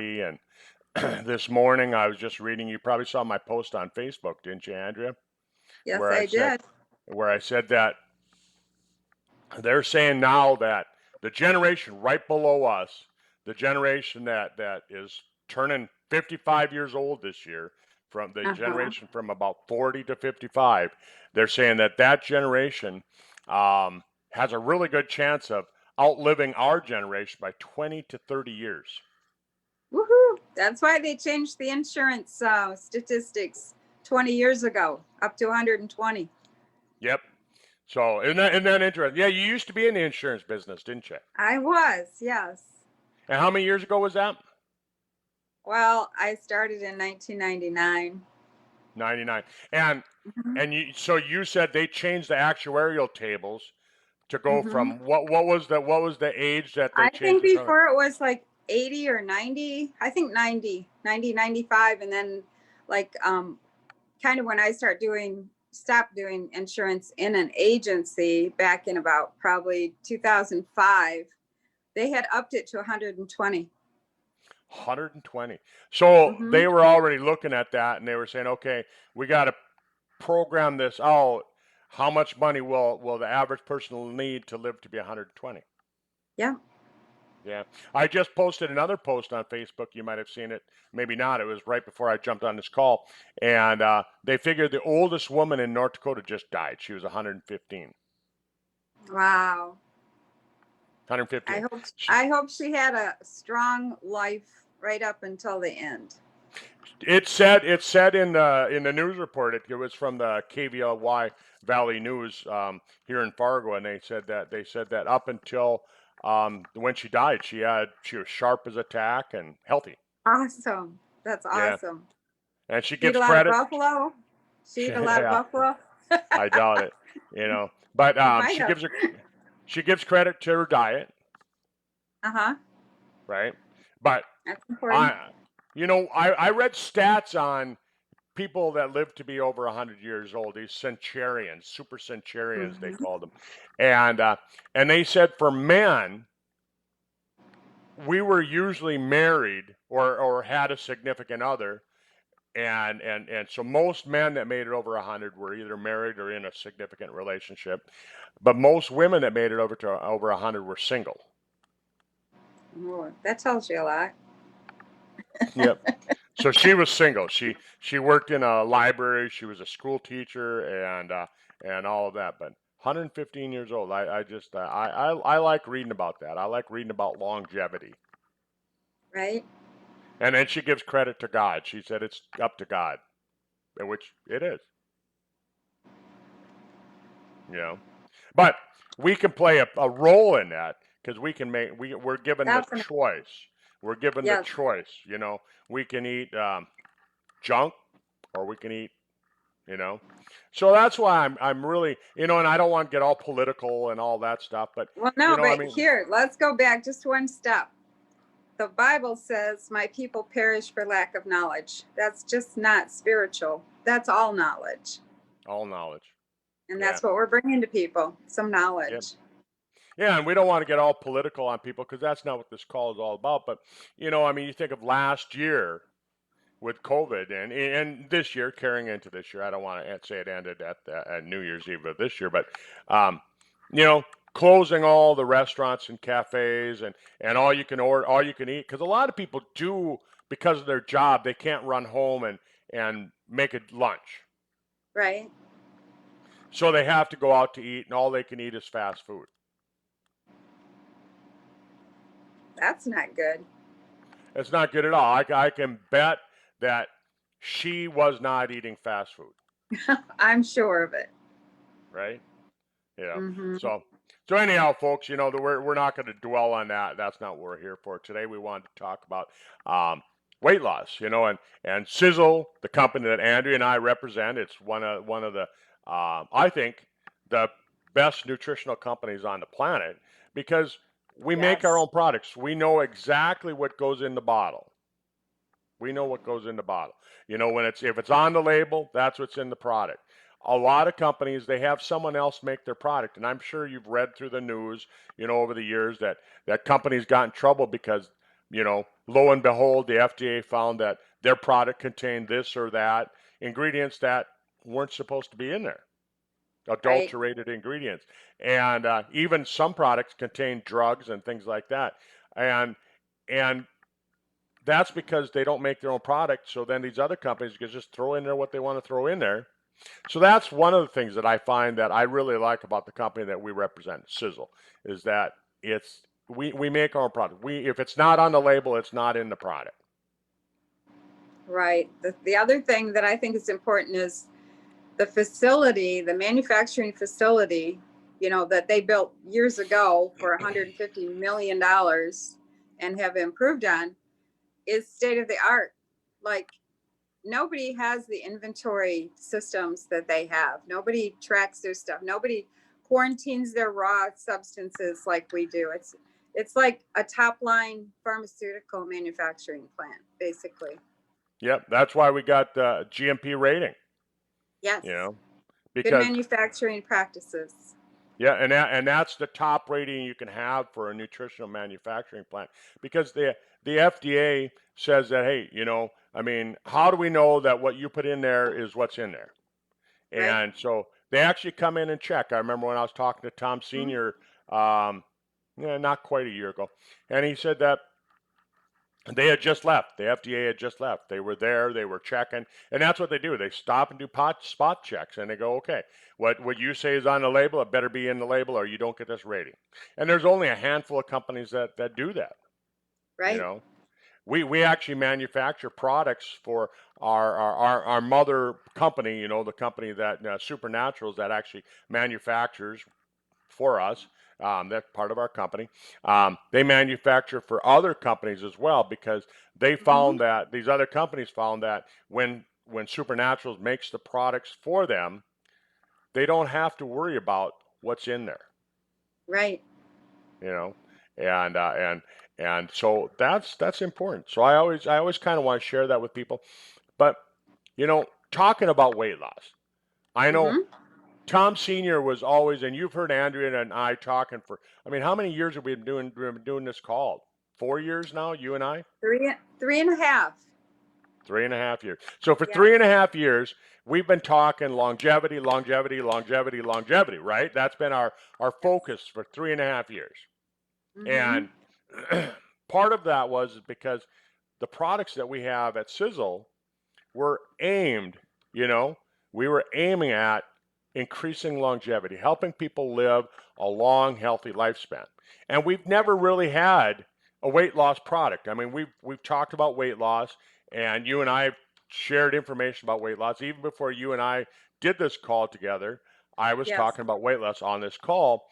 longevity. And this morning I was just reading, you probably saw my post on Facebook, didn't you, Andrea? Yes, Where I I said, did. where I said that they're saying now that the generation right below us, the generation that is turning 55 years old this year, from the Uh-huh. generation from about 40 to 55, they're saying that that generation has a really good chance of outliving our generation by 20 to 30 years. Woohoo! That's why they changed the insurance statistics 20 years ago, up to 120. Yep. So isn't that interesting? Yeah, you used to be in the insurance business, didn't you? I was, yes. And how many years ago was that? Well, I started in 1999. 99. And Mm-hmm. so you said they changed the actuarial tables to go Mm-hmm. from what was the age that they I think changed it from? before it was like 80 or 90. I think 90, 95. And then like kind of when I stopped doing insurance in an agency back in about probably 2005, they had upped it to 120. 120. So Mm-hmm. they were already looking at that and they were saying, okay, we got to program this out. How much money will the average person need to live to be 120? Yeah. Yeah. I just posted another post on Facebook. You might have seen it. Maybe not. It was right before I jumped on this call. And they figured the oldest woman in North Dakota just died. She was 115. Wow. 115. I hope she had a strong life right up until the end. It said in the news report. It was from the KVLY Valley News here in Fargo, and they said that up until when she died, she was sharp as a tack and healthy. Awesome. That's Yeah, awesome. and she She eat gives a lot of credit. buffalo. She eat a lot of Yeah, buffalo. I doubt it. But She might she have. gives credit to her diet, Uh-huh. right? But That's important. I read stats on people that live to be over 100 years old, these centurions, super centurions, they Mm-hmm. call them. And they said for men, we were usually married or had a significant other. And so most men that made it over 100 were either married or in a significant relationship. But most women that made it over 100 were single. Oh, that tells you a lot. Yep. So she was single. She worked in a library. She was a school teacher and all of that. But 115 years old. I like reading about that. I like reading about longevity. Right? And then she gives credit to God. She said it's up to God, which it is. You know, but we can play a role in that because we're given the Definitely. choice. We're given the Yes. choice. We can eat junk or we can eat. You know, so that's why I'm really and I don't want to get all political and all that stuff, but Well, no, I but mean, here, let's go back just one step. The Bible says, my people perish for lack of knowledge. That's just not spiritual. That's all knowledge. all knowledge. And Yeah, that's what we're bringing to people, some yeah, knowledge. yeah, and we don't want to get all political on people because that's not what this call is all about. But I mean, you think of last year with COVID and this year carrying into this year. I don't want to say it ended at New Year's Eve of this year, but um, you know, closing all the restaurants and cafes and all you can order, all you can eat, because a lot of people do because of their job they can't run home and make a lunch, Right? so they have to go out to eat, and all they can eat is fast food. That's not good. It's not good at all. I can bet that she was not eating fast food, I'm sure of it. right? Yeah. Mm-hmm. So anyhow, folks, we're not going to dwell on that. That's not what we're here for today. We wanted to talk about weight loss, and Sizzle, the company that Andrea and I represent. It's one of the I think the best nutritional companies on the planet because we make our Yes. own products. We know exactly what goes in the bottle. We know what goes in the bottle. If it's on the label, that's what's in the product. A lot of companies, they have someone else make their product, and I'm sure you've read through the news, over the years that companies got in trouble because lo and behold, the FDA found that their product contained this or that ingredients that weren't supposed to be in there, Right. adulterated ingredients. And even some products contain drugs and things like that. And and that's because they don't make their own product. So then these other companies can just throw in there what they want to throw in there. So that's one of the things that I find that I really like about the company that we represent, Sizzle, is that we make our own product. If it's not on the label, it's not in the product. Right. The other thing that I think is important is the facility, the manufacturing facility, that they built years ago for $150 million and have improved on, is state of the art. Like, nobody has the inventory systems that they have. Nobody tracks their stuff. Nobody quarantines their raw substances like we do. It's like a top line pharmaceutical manufacturing plant, basically. Yep, that's why we got GMP rating. Yes. Good Because manufacturing practices. yeah, and that's the top rating you can have for a nutritional manufacturing plant, because the FDA says that, hey, I mean, how do we know that what you put in there is what's in there? Right. And so they actually come in and check. I remember when I was talking to Tom Mm-hmm. Senior, not quite a year ago, and he said that they had just left. The FDA had just left. They were there. They were checking, and that's what they do. They stop and do spot checks, and they go, "Okay, what you say is on the label. It better be in the label, or you don't get this rating." And there's only a handful of companies that do that. Right. We actually manufacture products for our mother company. The company that Supernaturals that actually manufactures for us. That's part of our company. They manufacture for other companies as well, because they found Mm-hmm. that these other companies found that when Supernaturals makes the products for them, they don't have to worry about what's in there. Right. You know, and so that's important. So I always kind of want to share that with people. But talking about weight loss, I know Mm-hmm. Tom Senior was always, and you've heard Andrea and I talking for, I mean, how many years have we been doing this call? 4 years now, you and I? Three and a half. 3.5 years. So for Yeah. 3.5 years, we've been talking longevity, longevity, longevity, longevity, right? That's been our Yes. focus for 3.5 years. Mm-hmm. And part of that was because the products that we have at Sizzle were aimed, you know, we were aiming at increasing longevity, helping people live a long, healthy lifespan. And we've never really had a weight loss product. I mean, we've talked about weight loss, and you and I have shared information about weight loss. Even before you and I did this call together, I was Yes. talking about weight loss on this call.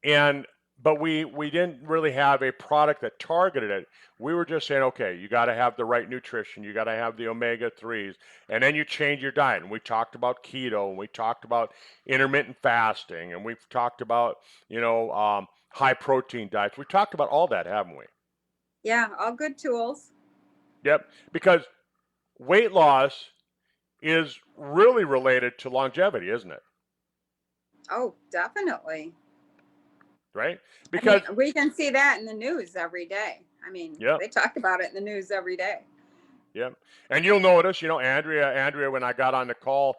And but we didn't really have a product that targeted it. We were just saying, okay, you got to have the right nutrition, you got to have the omega-3s, and then you change your diet. And we talked about keto, and we talked about intermittent fasting, and we've talked about high protein diets. We talked about all that, haven't we? Yeah. All good tools. Yep. Because weight loss is really related to longevity, isn't it? Oh, definitely. Right? I mean, Because we can see that in the news every day. I mean, yep. they talk about it in the news every day. Yeah, and you'll notice, Andrea, when I got on the call,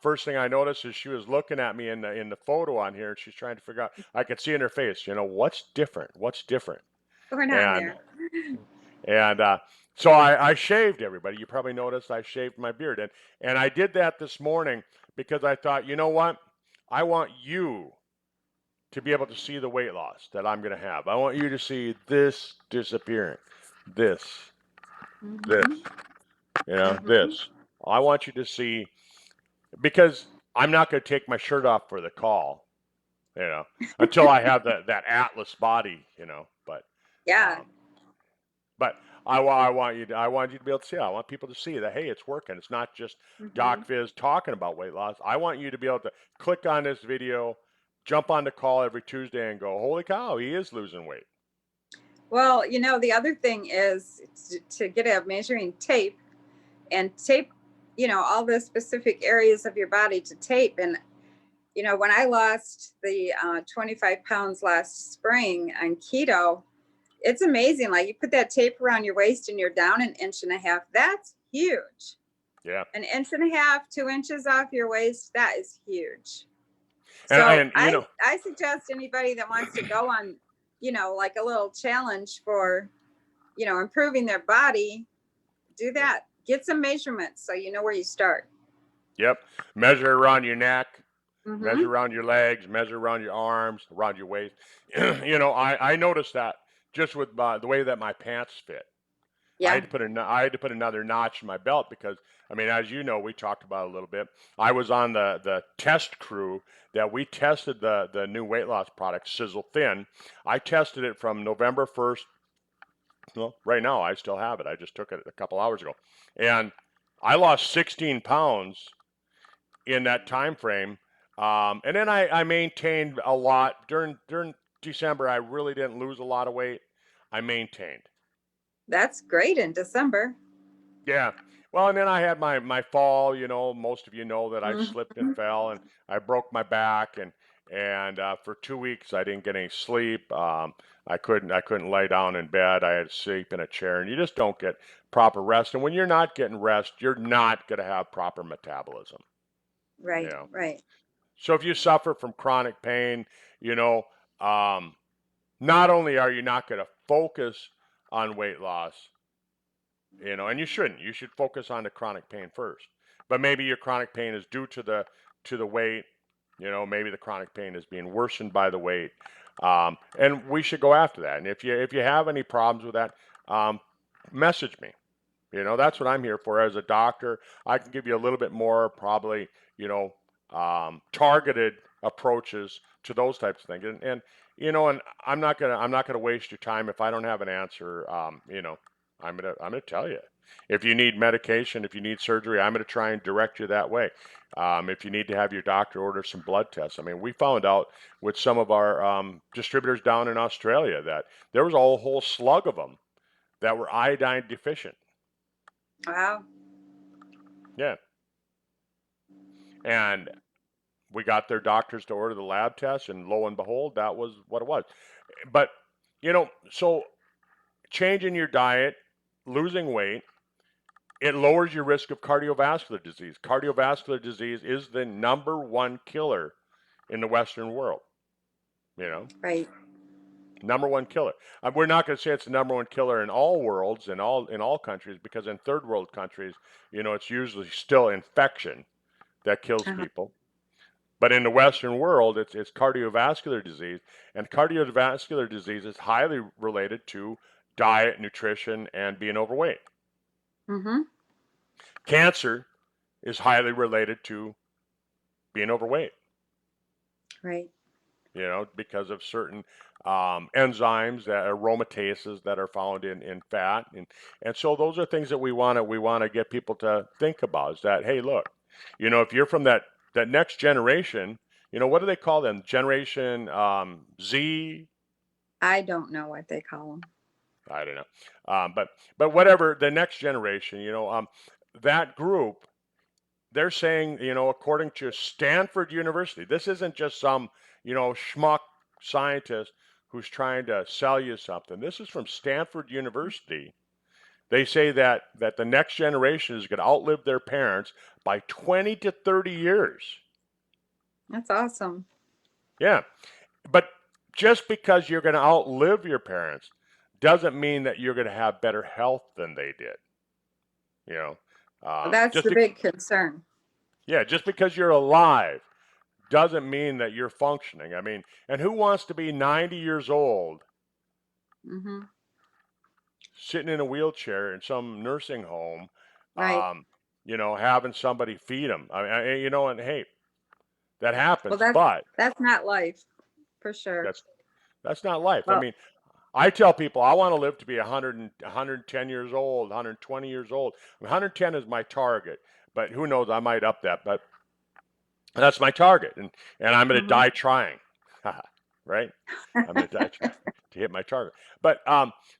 first thing I noticed is she was looking at me in the photo on here, and she's trying to figure out. I could see in her face, what's different, what's different, Going on and there. and so I shaved. Everybody, you probably noticed I shaved my beard, and I did that this morning because I thought, you know what, I want you to be able to see the weight loss that I'm going to have. I want you to see this disappearing, this, this. Mm-hmm. Mm-hmm. This. I want you to see, because I'm not going to take my shirt off for the call, until I have that Atlas body, But, Yeah. um, but I want you to be able to see it. I want people to see that, hey, it's working. It's not just Mm-hmm. DocFizz talking about weight loss. I want you to be able to click on this video, jump on the call every Tuesday, and go, holy cow, he is losing weight. Well, the other thing is to get a measuring tape and tape, all the specific areas of your body to tape. And, when I lost the 25 pounds last spring on keto, it's amazing. Like you put that tape around your waist and you're down 1.5 inches. That's huge. Yeah. 1.5 inches, 2 inches off your waist. That is huge. So And you know, I suggest anybody that wants to go on, like a little challenge for, improving their body, do that. Get some measurements so you know where you start. yep. Measure around your neck, Mm-hmm. measure around your legs, measure around your arms, around your waist. I noticed that just with the way that my pants fit. I Yeah. had to put another notch in my belt because, I mean, as you know, we talked about it a little bit. I was on the test crew that we tested the new weight loss product, Sisel THIN. I tested it from November 1st. Well, right now I still have it. I just took it a couple hours ago, and I lost 16 pounds in that time frame. And then I maintained a lot during December. I really didn't lose a lot of weight. I maintained. That's great in December. Yeah. Well, and then I had my fall. Most of you know that I slipped and Mm-hmm. fell, and I broke my back, and for 2 weeks I didn't get any sleep. I couldn't lay down in bed. I had to sleep in a chair, and you just don't get proper rest. And when you're not getting rest, you're not going to have proper metabolism. You Right. know. Right. So if you suffer from chronic pain, you know, um, not only are you not going to focus on weight loss, and you shouldn't. You should focus on the chronic pain first. But maybe your chronic pain is due to the weight. Maybe the chronic pain is being worsened by the weight, and we should go after that. And if you have any problems with that, message me. That's what I'm here for. As a doctor, I can give you a little bit more probably, targeted approaches to those types of things. And I'm not gonna waste your time if I don't have an answer. I'm gonna tell you. If you need medication, if you need surgery, I'm gonna try and direct you that way. If you need to have your doctor order some blood tests, I mean, we found out with some of our distributors down in Australia that there was a whole slug of them that were iodine deficient. Wow. Yeah. And we got their doctors to order the lab tests, and lo and behold, that was what it was. But, so changing your diet, losing weight, it lowers your risk of cardiovascular disease. Cardiovascular disease is the number one killer in the Western world, you know, Right. number one killer. We're not going to say it's the number one killer in all worlds, in all countries, because in third world countries, it's usually still infection that kills Uh-huh. people. But in the Western world, it's cardiovascular disease, and cardiovascular disease is highly related to diet, nutrition, and being overweight. Mm-hmm. Cancer is highly related to being overweight, Right. because of certain enzymes, that aromatases that are found in fat, and so those are things that we want to get people to think about. Is that, hey, look, if you're from that next generation, what do they call them? Generation Z? I don't know what they call them. I don't know. But whatever, the next generation, that group, they're saying, according to Stanford University, this isn't just some, schmuck scientist who's trying to sell you something. This is from Stanford University. They say that the next generation is going to outlive their parents by 20 to 30 years. That's awesome. Yeah. But just because you're going to outlive your parents doesn't mean that you're going to have better health than they did. You know, Well, that's just the big concern. yeah, just because you're alive doesn't mean that you're functioning. I mean, and who wants to be 90 years old, Mm-hmm. sitting in a wheelchair in some nursing home, Right. having somebody feed them? And hey, that Well, happens, that's but that's not life for sure. that's that's not life. I Well, mean, I tell people I want to live to be 110 years old, 120 years old. 110 is my target, but who knows? I might up that, but that's my target, and I'm going to mm-hmm. die trying, right? I'm going to die trying to hit my target. But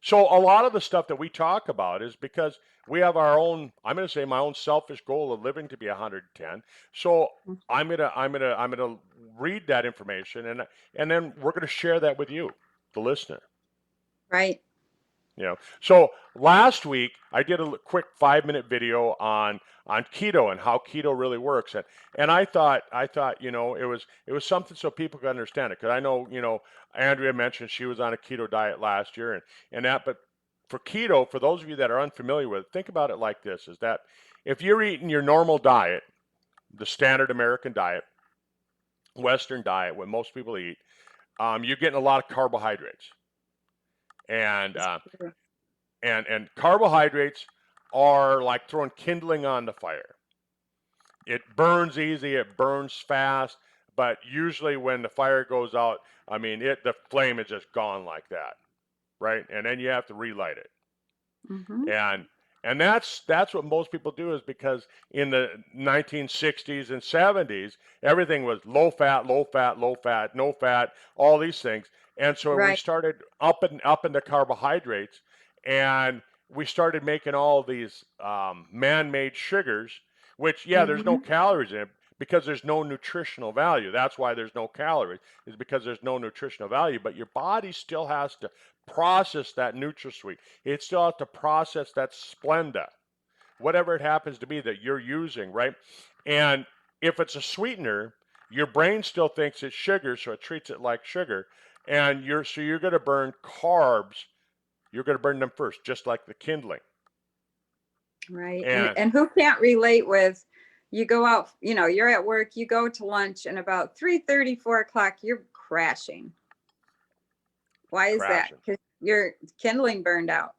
so a lot of the stuff that we talk about is because we have our own. I'm going to say my own selfish goal of living to be 110. So I'm gonna read that information, and then we're going to share that with you, the listener. Right. You know, so last week I did a quick 5-minute video on keto and how keto really works, and I thought it was something so people could understand it, because I know Andrea mentioned she was on a keto diet last year, and that, but for keto, for those of you that are unfamiliar with it, think about it like this: is that if you're eating your normal diet, the standard American diet, Western diet, what most people eat, you're getting a lot of carbohydrates, and and carbohydrates are like throwing kindling on the fire. It burns easy, it burns fast, but usually when the fire goes out, I mean, the flame is just gone like that, right? And then you have to relight it. Mm-hmm. And that's what most people do, is because in the 1960s and 70s, everything was low fat, low fat, low fat, no fat, all these things. And so we Right. started up into carbohydrates, and we started making all these man-made sugars, which, yeah, there's no Mm-hmm. calories in it because there's no nutritional value. That's why there's no calories, is because there's no nutritional value. But your body still has to process that NutraSweet. It still has to process that Splenda, whatever it happens to be that you're using, right? And if it's a sweetener, your brain still thinks it's sugar, so it treats it like sugar. And you're going to burn carbs. You're going to burn them first, just like the kindling. Right. And And who can't relate with, you go out, you're at work, you go to lunch, and about 3:30, 4 o'clock, you're crashing. Why is that? crashing, Because your kindling burned out.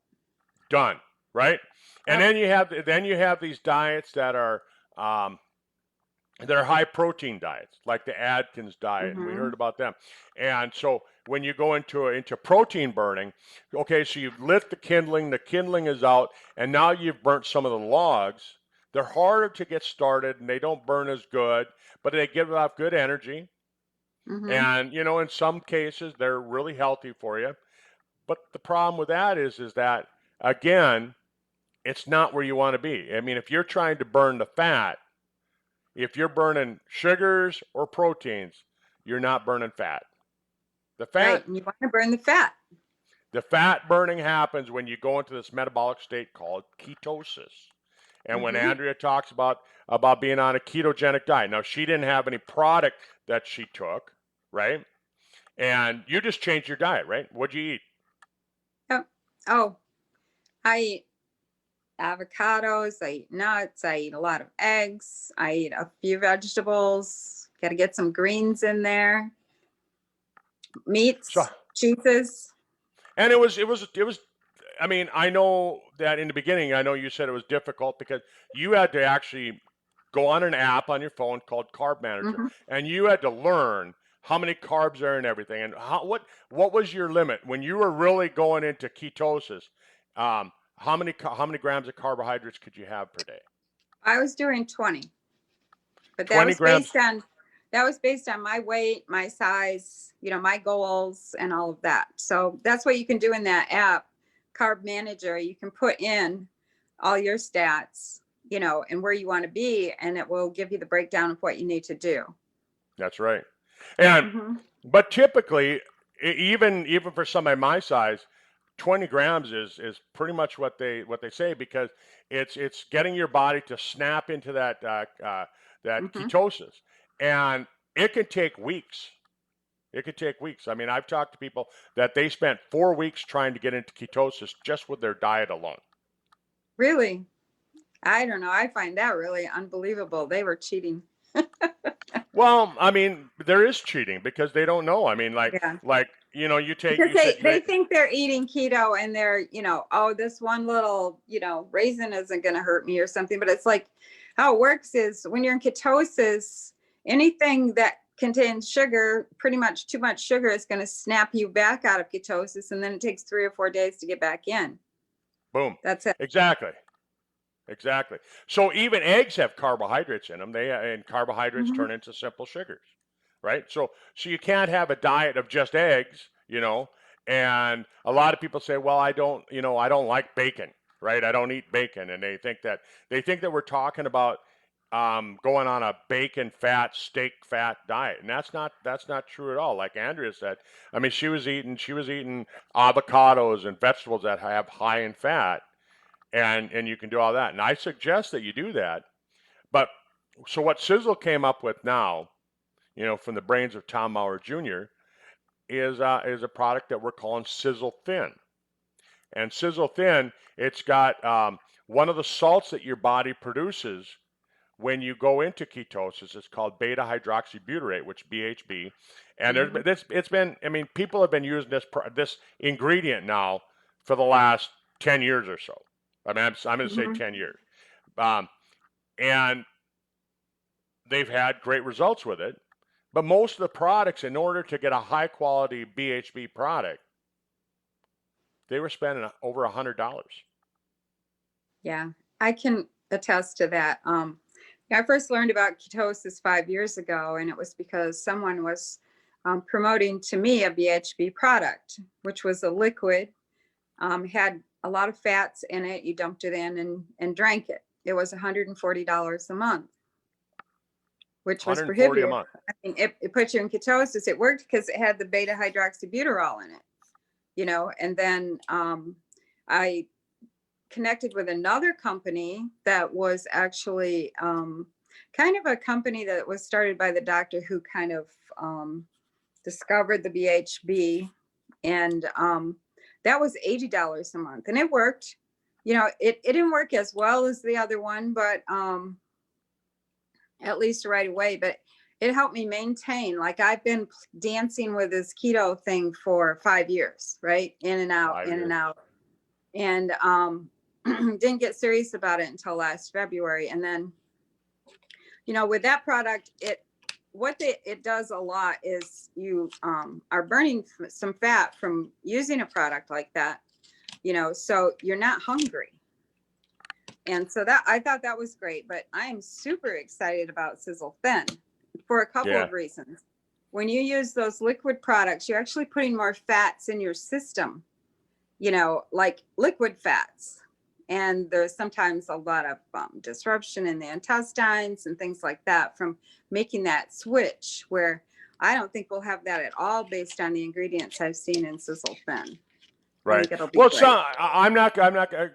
done, right? And Yep. then you have these diets that are high protein diets, like the Atkins diet, and we Mm-hmm. heard about them. And so when you go into protein burning, okay, so you've lit the kindling is out, and now you've burnt some of the logs. They're harder to get started, and they don't burn as good, but they give off good energy. Mm-hmm. And in some cases, they're really healthy for you. But the problem with that is that, again, it's not where you want to be. I mean, if you're trying to burn the fat, if you're burning sugars or proteins, you're not burning fat. The Right. fat, And you want to burn the fat. the fat burning happens when you go into this metabolic state called ketosis. And when Mm-hmm. Andrea talks about being on a ketogenic diet, now she didn't have any product that she took, right? And you just changed your diet, right? What'd you eat? Yep. Oh, I eat avocados, I eat nuts, I eat a lot of eggs, I eat a few vegetables, got to get some greens in there, So, meats, cheeses. and it was. I mean, I know that in the beginning, I know you said it was difficult because you had to actually go on an app on your phone called Carb Manager, Mm-hmm. and you had to learn how many carbs are in everything, and what was your limit when you were really going into ketosis. How many grams of carbohydrates could you have per day? I was doing 20, but 20 grams. that was based on my weight, my size, my goals and all of that. So that's what you can do in that app, Carb Manager. You can put in all your stats, and where you want to be, and it will give you the breakdown of what you need to do. That's right. And Mm-hmm. but typically, even for somebody my size, 20 grams is pretty much what they say, because it's getting your body to snap into that Mm-hmm. ketosis, and it can take weeks. It could take weeks. I mean, I've talked to people that they spent 4 weeks trying to get into ketosis just with their diet alone. Really? I don't know. I find that really unbelievable. They were cheating. Well, I mean, there is cheating because they don't know. I mean, Yeah. you Because said they think they're eating keto, and they're, oh, this one little, raisin isn't going to hurt me or something. But it's like, how it works is when you're in ketosis, anything that contains sugar, pretty much too much sugar, is going to snap you back out of ketosis. And then it takes 3 or 4 days to get back in. boom. That's it. Exactly. Exactly. So even eggs have carbohydrates in them. And carbohydrates Mm-hmm. turn into simple sugars, right? So you can't have a diet of just eggs, And a lot of people say, "Well, I don't like bacon, right? I don't eat bacon," and they think that we're talking about going on a bacon fat, steak fat diet, and that's not true at all. Like Andrea said, I mean, she was eating avocados and vegetables that have high in fat, and you can do all that. And I suggest that you do that. But so what Sizzle came up with now, from the brains of Tom Maurer Jr., is a product that we're calling Sisel THIN. And Sizzle THIN, it's got one of the salts that your body produces when you go into ketosis. It's called beta hydroxybutyrate, which BHB. And there's Mhm. been this. It's been. I mean, people have been using this ingredient now for the last 10 years or so. I mean, I'm going to say Mhm. 10 years. Um, and they've had great results with it. But most of the products, in order to get a high quality BHB product, they were spending over $100. Yeah, I can attest to that. I first learned about ketosis 5 years ago, and it was because someone was promoting to me a BHB product, which was a liquid, had a lot of fats in it. You dumped it in and drank it. It was $140 a month, which was 140 a prohibitive. month. I mean, it put you in ketosis. It worked because it had the beta hydroxybutyrol in it, and then I connected with another company that was actually kind of a company that was started by the doctor who kind of discovered the BHB, and that was $80 a month, and it worked. It didn't work as well as the other one, but at least right away. But it helped me maintain. Like, I've been dancing with this keto thing for 5 years, right? In and out, Five in and years. out, and didn't get serious about it until last February. And then, with that product, it does a lot is you are burning some fat from using a product like that, so you're not hungry. And so that, I thought that was great. But I am super excited about Sizzle THIN for a couple Yeah. of reasons. When you use those liquid products, you're actually putting more fats in your system, like liquid fats. And there's sometimes a lot of disruption in the intestines and things like that from making that switch, where I don't think we'll have that at all based on the ingredients I've seen in Sizzle THIN. I Right. think it'll be Well, great.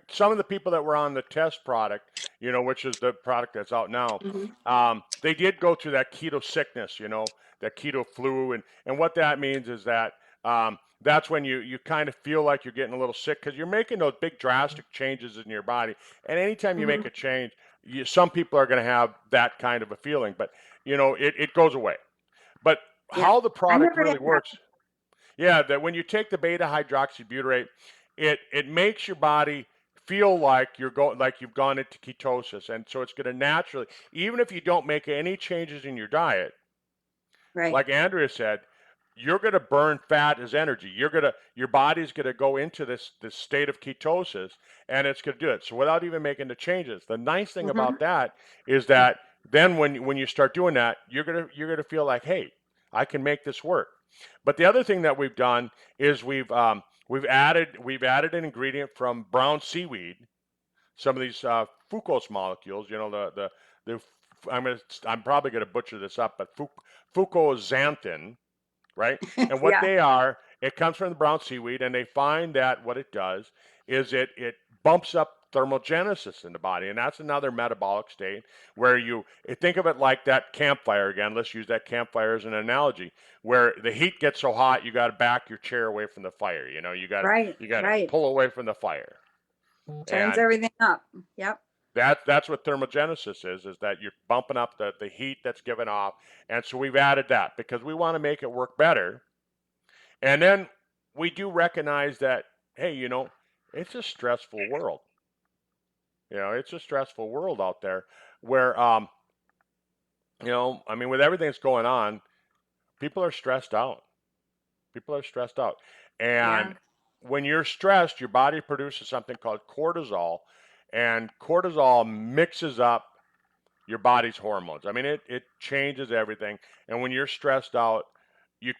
some of the people that were on the test product, which is the product that's out now, Mhm. they did go through that keto sickness, that keto flu. And what that means is that that's when you kind of feel like you're getting a little sick because you're making those big drastic changes in your body. And anytime you make Mhm. a change, some people are going to have that kind of a feeling, but, it goes away. But Yeah. how the I product never had really that. works. Yeah, that when you take the beta hydroxybutyrate, it makes your body feel like you've gone into ketosis, and so it's going to naturally, even if you don't make any changes in your diet, Right. like Andrea said, you're going to burn fat as energy. Your body's going to go into this state of ketosis, and it's going to do it. So without even making the changes, the nice thing Mhm. about that is that then when you start doing that, you're gonna feel like, hey, I can make this work. But the other thing that we've done is we've added an ingredient from brown seaweed, some of these fucose molecules. The I'm probably gonna butcher this up, but fucoxanthin, right? And what Yeah. they are, it comes from the brown seaweed, and they find that what it does is it bumps up thermogenesis in the body, and that's another metabolic state where you think of it like that campfire again. Let's use that campfire as an analogy, where the heat gets so hot you got to back your chair away from the fire. You got to Right. you got to Right. pull away from the fire, Turns and everything up. Yep. that's what thermogenesis is that you're bumping up the heat that's given off. And so we've added that because we want to make it work better. And then we do recognize that, hey, it's a stressful world. It's a stressful world out there where, I mean, with everything that's going on, people are stressed out. People are stressed out. And Yeah. when you're stressed, your body produces something called cortisol, and cortisol mixes up your body's hormones. I mean, it changes everything. And when you're stressed out, you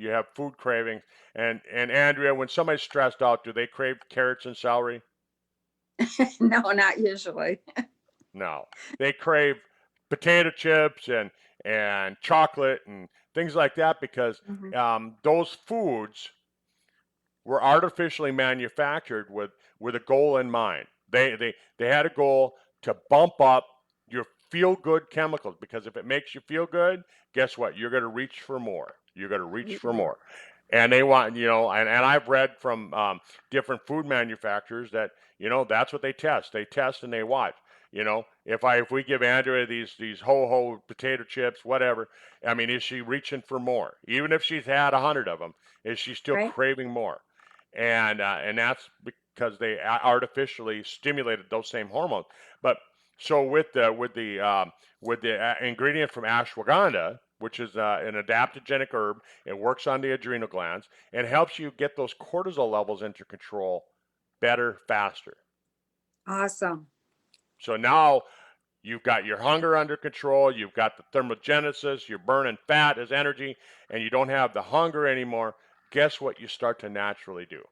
have food cravings. And Andrea, when somebody's stressed out, do they crave carrots and celery? No, not usually. No, they crave potato chips and chocolate and things like that because Hmm. those foods were artificially manufactured with a goal in mind. They had a goal to bump up your feel good chemicals because if it makes you feel good, guess what? You're going to reach for more. You're going to reach Eat for more. more. And they want, and I've read from different food manufacturers that, that's what they test. They test and they watch. If we give Andrea these ho potato chips, whatever, I mean, is she reaching for more? Even if she's had 100 of them, is she still Right. craving more? And that's because they artificially stimulated those same hormones. But so with the ingredient from ashwagandha, which is an adaptogenic herb, it works on the adrenal glands and helps you get those cortisol levels into control better, faster. Awesome. So now you've got your hunger under control, you've got the thermogenesis, you're burning fat as energy, and you don't have the hunger anymore. Guess what you start to naturally do?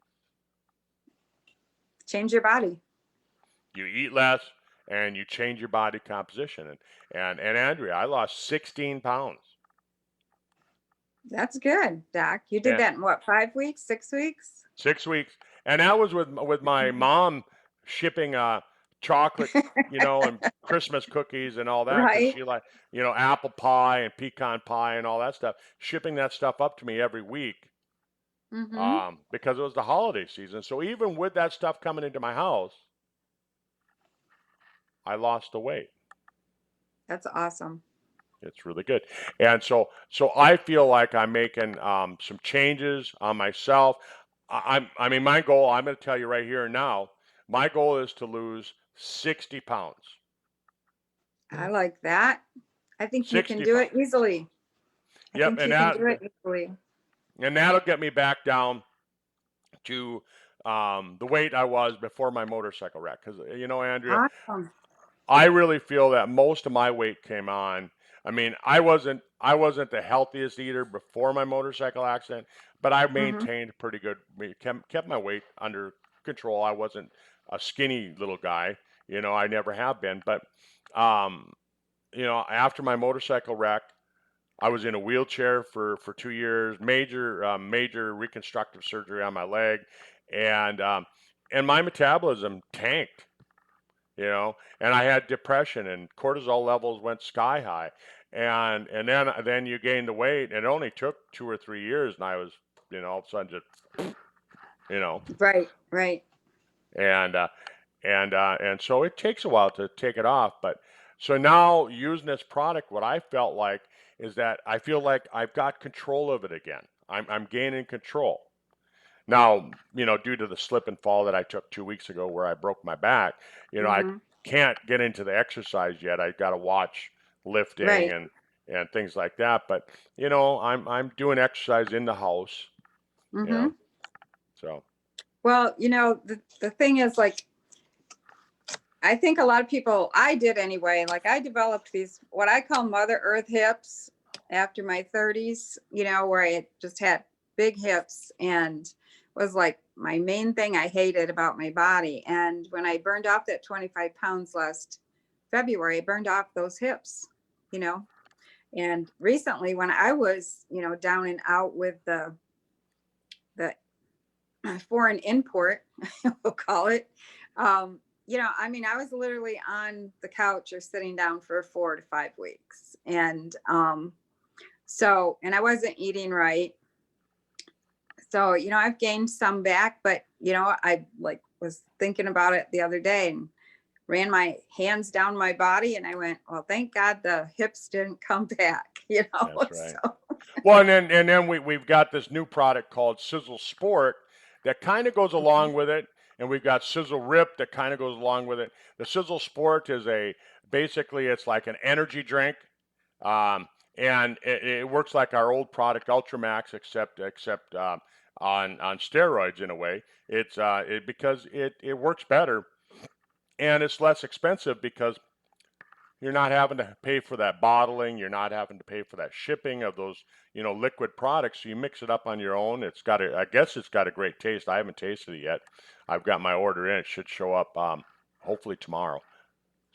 Change your body. You eat less and you change your body composition. And Andrea, I lost 16 pounds. That's good, Doc. You did Yeah, that in what, 5 weeks, 6 weeks? 6 weeks. And that was with my mom shipping chocolate, and Christmas cookies and all that because Right. she like, apple pie and pecan pie and all that stuff, shipping that stuff up to me every week Mm-hmm. because it was the holiday season. So even with that stuff coming into my house, I lost the weight. That's awesome. It's really good. And so I feel like I'm making some changes on myself. I mean, my goal, I'm going to tell you right here and now, my goal is to lose 60 pounds. I like that. I think you can 60 do it pounds. easily. I Yep. think you can do it easily. And that'll get me back down to the weight I was before my motorcycle wreck. Because, Andrea, Awesome. I really feel that most of my weight came on. I mean, I wasn't the healthiest eater before my motorcycle accident, but I Mm-hmm. maintained pretty good, kept my weight under control. I wasn't a skinny little guy, I never have been. But um, after my motorcycle wreck, I was in a wheelchair for 2 years, major reconstructive surgery on my leg, and um, and my metabolism tanked, and I had depression and cortisol levels went sky high. And then you gain the weight. And it only took 2 or 3 years and I was, all of a sudden just, you know, Right. Right. and and so it takes a while to take it off. But so now using this product, what I felt like is that I feel like I've got control of it again. I'm gaining control. Now, due to the slip and fall that I took 2 weeks ago where I broke my back, I Mm-hmm. can't get into the exercise yet. I got to watch lifting Right. and things like that. But, I'm doing exercise in the house, you Mm-hmm. know. So, Well, the thing is, like, I think a lot of people, I did anyway, like I developed these, what I call Mother Earth hips after my 30s, where I just had big hips and was like my main thing I hated about my body. And when I burned off that 25 pounds last February, I burned off those hips, you know. And recently when I was, down and out with the foreign import, we'll call it, I mean, I was literally on the couch or sitting down for 4 to 5 weeks. And and I wasn't eating right. So, I've gained some back, but, I like was thinking about it the other day and ran my hands down my body and I went, well, thank God the hips didn't come back, that's right. So, Well, and then we've got this new product called Sizzle Sport that kind of goes along with it, and we've got Sizzle Rip that kind of goes along with it. The Sizzle Sport is basically it's like an energy drink, um, and it works like our old product Ultramax, except on steroids in a way. It's because it works better and it's less expensive because you're not having to pay for that bottling. You're not having to pay for that shipping of those, liquid products. So you mix it up on your own. I guess it's got a great taste. I haven't tasted it yet. I've got my order in. It should show up hopefully tomorrow.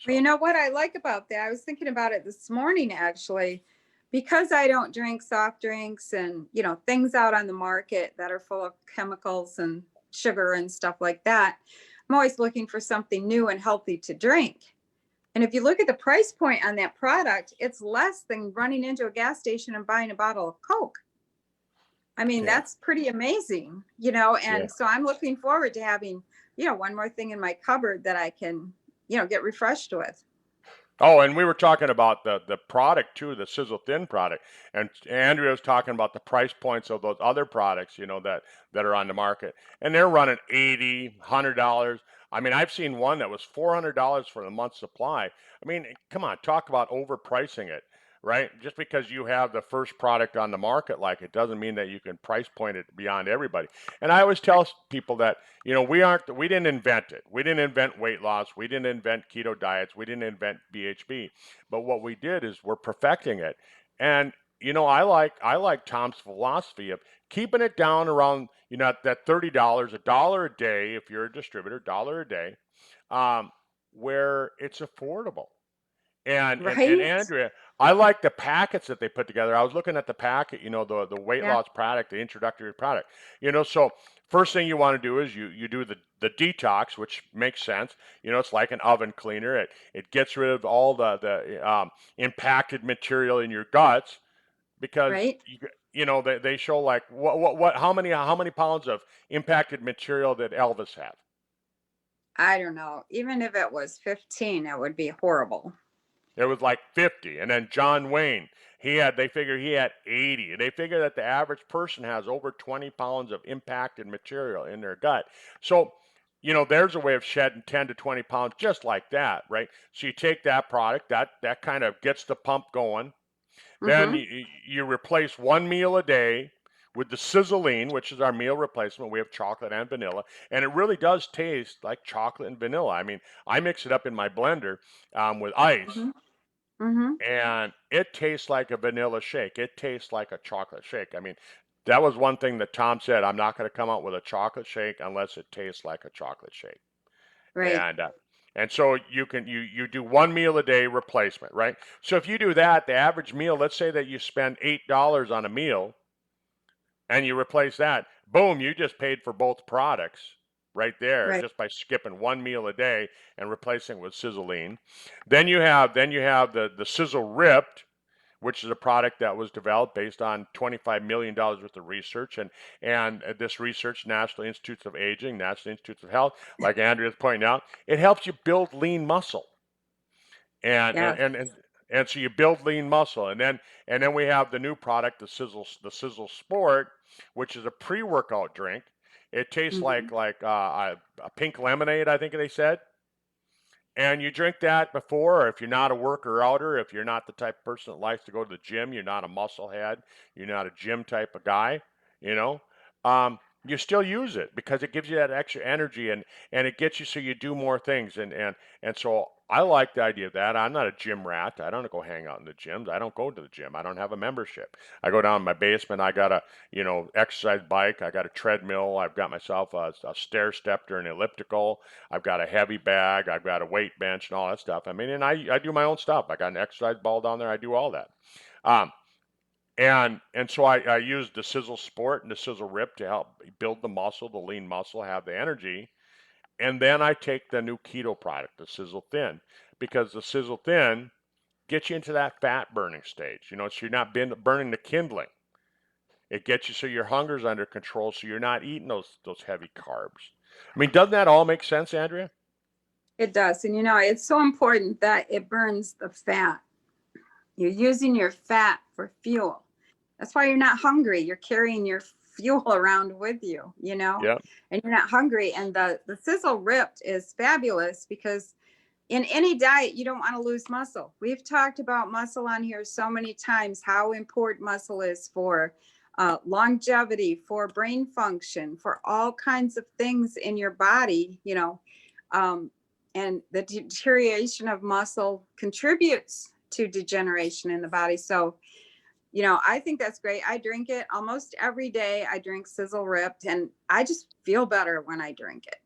Well, So you know what I like about that? I was thinking about it this morning actually, because I don't drink soft drinks and, things out on the market that are full of chemicals and sugar and stuff like that. I'm always looking for something new and healthy to drink. And if you look at the price point on that product, it's less than running into a gas station and buying a bottle of Coke. I mean, yeah, that's pretty amazing, yeah. and so I'm looking forward to having, one more thing in my cupboard that I can, get refreshed with. Oh, and we were talking about the product too, the Sizzle Thin product, and Andrea was talking about the price points of those other products, that are on the market, and they're running 80, $100. I mean, I've seen one that was $400 for a month's supply. I mean, come on, talk about overpricing it, right? Just because you have the first product on the market, like it doesn't mean that you can price point it beyond everybody. And I always tell people that we didn't invent it. We didn't invent weight loss. We didn't invent keto diets. We didn't invent BHB. But what we did is we're perfecting it. And I like Tom's philosophy of keeping it down around that $30, $1 a day if you're a distributor, $1 a day, um, where it's affordable. And Right? Andrea, I like the packets that they put together. I was looking at the packet, the weight Yeah. loss product, the introductory product. So first thing you want to do is you do the detox, which makes sense. It's like an oven cleaner. It gets rid of all the impacted material in your guts because Right. they show like what how many pounds of impacted material did Elvis have? I don't know. Even if it was 15, it would be horrible. It was like 50. And then John Wayne, they figure he had 80. They figure that the average person has over 20 pounds of impacted material in their gut. So, there's a way of shedding 10 to 20 pounds just like that, right? So you take that product, that kind of gets the pump going. Then Mm-hmm. you replace one meal a day with the Sizzling, which is our meal replacement. We have chocolate and vanilla, and it really does taste like chocolate and vanilla. I mean, I mix it up in my blender with ice, Mm-hmm. Mm-hmm. and it tastes like a vanilla shake. It tastes like a chocolate shake. I mean, that was one thing that Tom said. I'm not going to come out with a chocolate shake unless it tastes like a chocolate shake. Right. And so you do one meal a day replacement, right? So if you do that, the average meal, let's say that you spend $8 on a meal, and you replace that, boom, you just paid for both products right there Right. just by skipping one meal a day and replacing it with Sizzling. Then you have the Sizzle Ripped, which is a product that was developed based on $25 million worth of research, and this research, National Institutes of Aging, National Institutes of Health, like Andrea's pointing out, it helps you build lean muscle, and and Yeah. and and, and so you build lean muscle, and then we have the new product, the Sizzle Sport, which is a pre-workout drink. It tastes Mm-hmm. like a pink lemonade, I think they said. And you drink that before, or if you're not a worker outer, if you're not the type of person that likes to go to the gym, you're not a muscle head, you're not a gym type of guy, you know, you still use it because it gives you that extra energy, and it gets you so you do more things. And so I like the idea of that. I'm not a gym rat. I don't go hang out in the gyms. I don't go to the gym. I don't have a membership. I go down in my basement. I got a, exercise bike. I got a treadmill. I've got myself a stair step or an elliptical. I've got a heavy bag. I've got a weight bench and all that stuff. I mean, and I do my own stuff. I got an exercise ball down there. I do all that. Um, and so I use the Sizzle Sport and the Sizzle Rip to help build the muscle, the lean muscle, have the energy. And then I take the new keto product, the Sizzle Thin, because the Sizzle Thin gets you into that fat burning stage. So you're not burning the kindling. It gets you so your hunger's under control, so you're not eating those heavy carbs. I mean, doesn't that all make sense, Andrea? It does. And it's so important that it burns the fat. You're using your fat for fuel. That's why you're not hungry. You're carrying your fuel around with you, Yeah. and you're not hungry. And the Sizzle Ripped is fabulous because in any diet, you don't want to lose muscle. We've talked about muscle on here so many times, how important muscle is for longevity, for brain function, for all kinds of things in your body, and the deterioration of muscle contributes to degeneration in the body. So, I think that's great. I drink it almost every day. I drink Sizzle Ripped, and I just feel better when I drink it.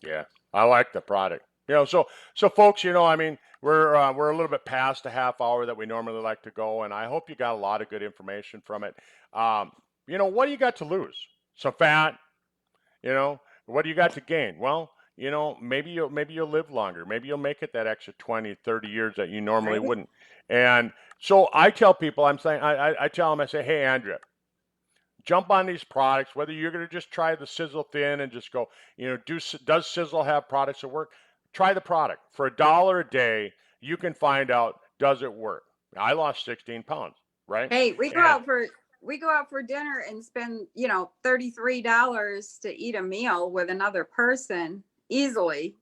Yeah. I like the product. So folks, I mean, we're a little bit past the half hour that we normally like to go, and I hope you got a lot of good information from it. Um, what do you got to lose? Some fat, you know, what do you got to gain? Well, maybe you'll live longer. Maybe you'll make it that extra 20, 30 years that you normally Right. wouldn't. And so I tell people, I tell them, I say, hey, Andrea, jump on these products, whether you're going to just try the Sizzle Thin and just go, does Sizzle have products that work? Try the product. For $1 a day, you can find out, does it work? I lost 16 pounds, right? Hey, And we go out for dinner and spend, $33 to eat a meal with another person easily,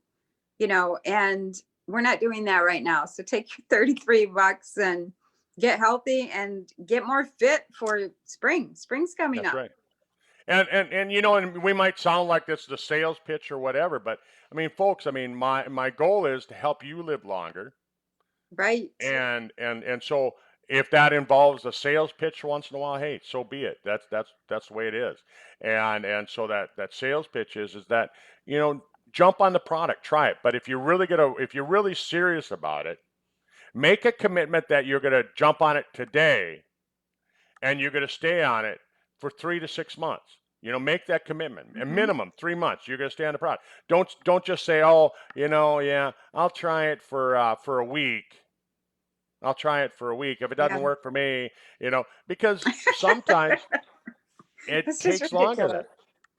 and we're not doing that right now. So take your 33 bucks and get healthy and get more fit for spring. Spring's coming that's up. right. And we might sound like this is a sales pitch or whatever, but I mean, folks, I mean, my goal is to help you live longer. Right. And so if that involves a sales pitch once in a while, hey, so be it. That's the way it is. And so that sales pitch is that, jump on the product, try it. But if you're really serious about it, make a commitment that you're gonna jump on it today and you're gonna stay on it for 3 to 6 months. Make that commitment. A Mm-hmm. minimum 3 months. You're gonna stay on the product. Don't just say, oh, yeah, I'll try it for a week. I'll try it for a week. If it doesn't Yeah. work for me, because sometimes it That's just takes longer ridiculous.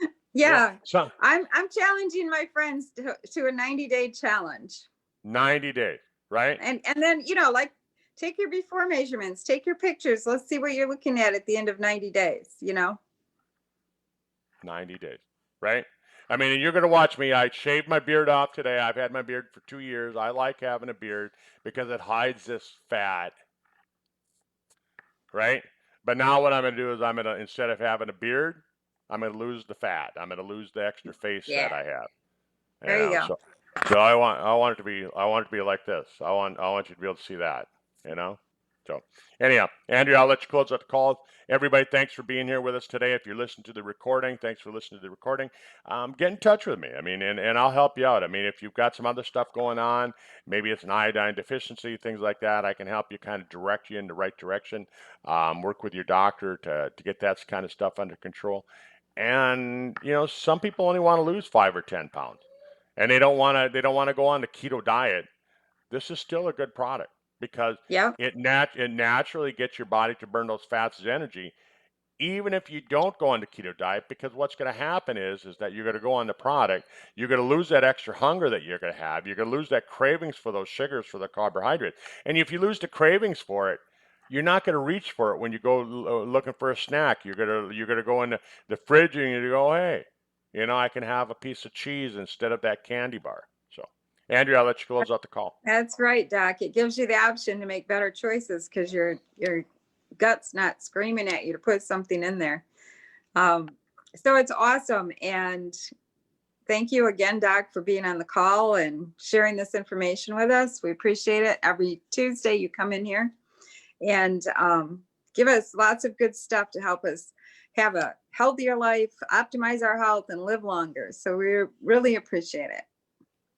than. Yeah. Yeah. So I'm challenging my friends to a 90-day challenge. 90 days, right? And then, like take your before measurements, take your pictures. Let's see what you're looking at the end of 90 days. 90 days, right? I mean, and you're going to watch me. I shaved my beard off today. I've had my beard for 2 years. I like having a beard because it hides this fat, right? But now what I'm going to do is instead of having a beard, I'm going to lose the fat. I'm going to lose the extra face Yeah. that I have. There you go. So I want it to be like this. I want you to be able to see that, you know. So anyhow, Andrea, I'll let you close out the call. Everybody, thanks for being here with us today. If you're listening to the recording, thanks for listening to the recording. Get in touch with me. I mean, and I'll help you out. I mean, if you've got some other stuff going on, maybe it's an iodine deficiency, things like that, I can help you kind of direct you in the right direction. Work with your doctor to get that kind of stuff under control. And some people only want to lose 5 or 10 pounds and they don't want to go on the keto diet. This is still a good product because Yeah. it naturally gets your body to burn those fats as energy, even if you don't go on the keto diet. Because what's going to happen is that you're going to go on the product, you're going to lose that extra hunger that you're going to have, you're going to lose that cravings for those sugars, for the carbohydrates, and if you lose the cravings for it, you're not going to reach for it when you go looking for a snack. You're gonna go in the fridge and you go, hey, I can have a piece of cheese instead of that candy bar. So, Andrea, I'll let you close out the call. That's right, Doc. It gives you the option to make better choices because your gut's not screaming at you to put something in there. So it's awesome. And thank you again, Doc, for being on the call and sharing this information with us. We appreciate it. Every Tuesday you come in here and give us lots of good stuff to help us have a healthier life, optimize our health, and live longer. So we really appreciate it.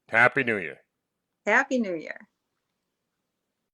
Happy New Year. Happy New Year.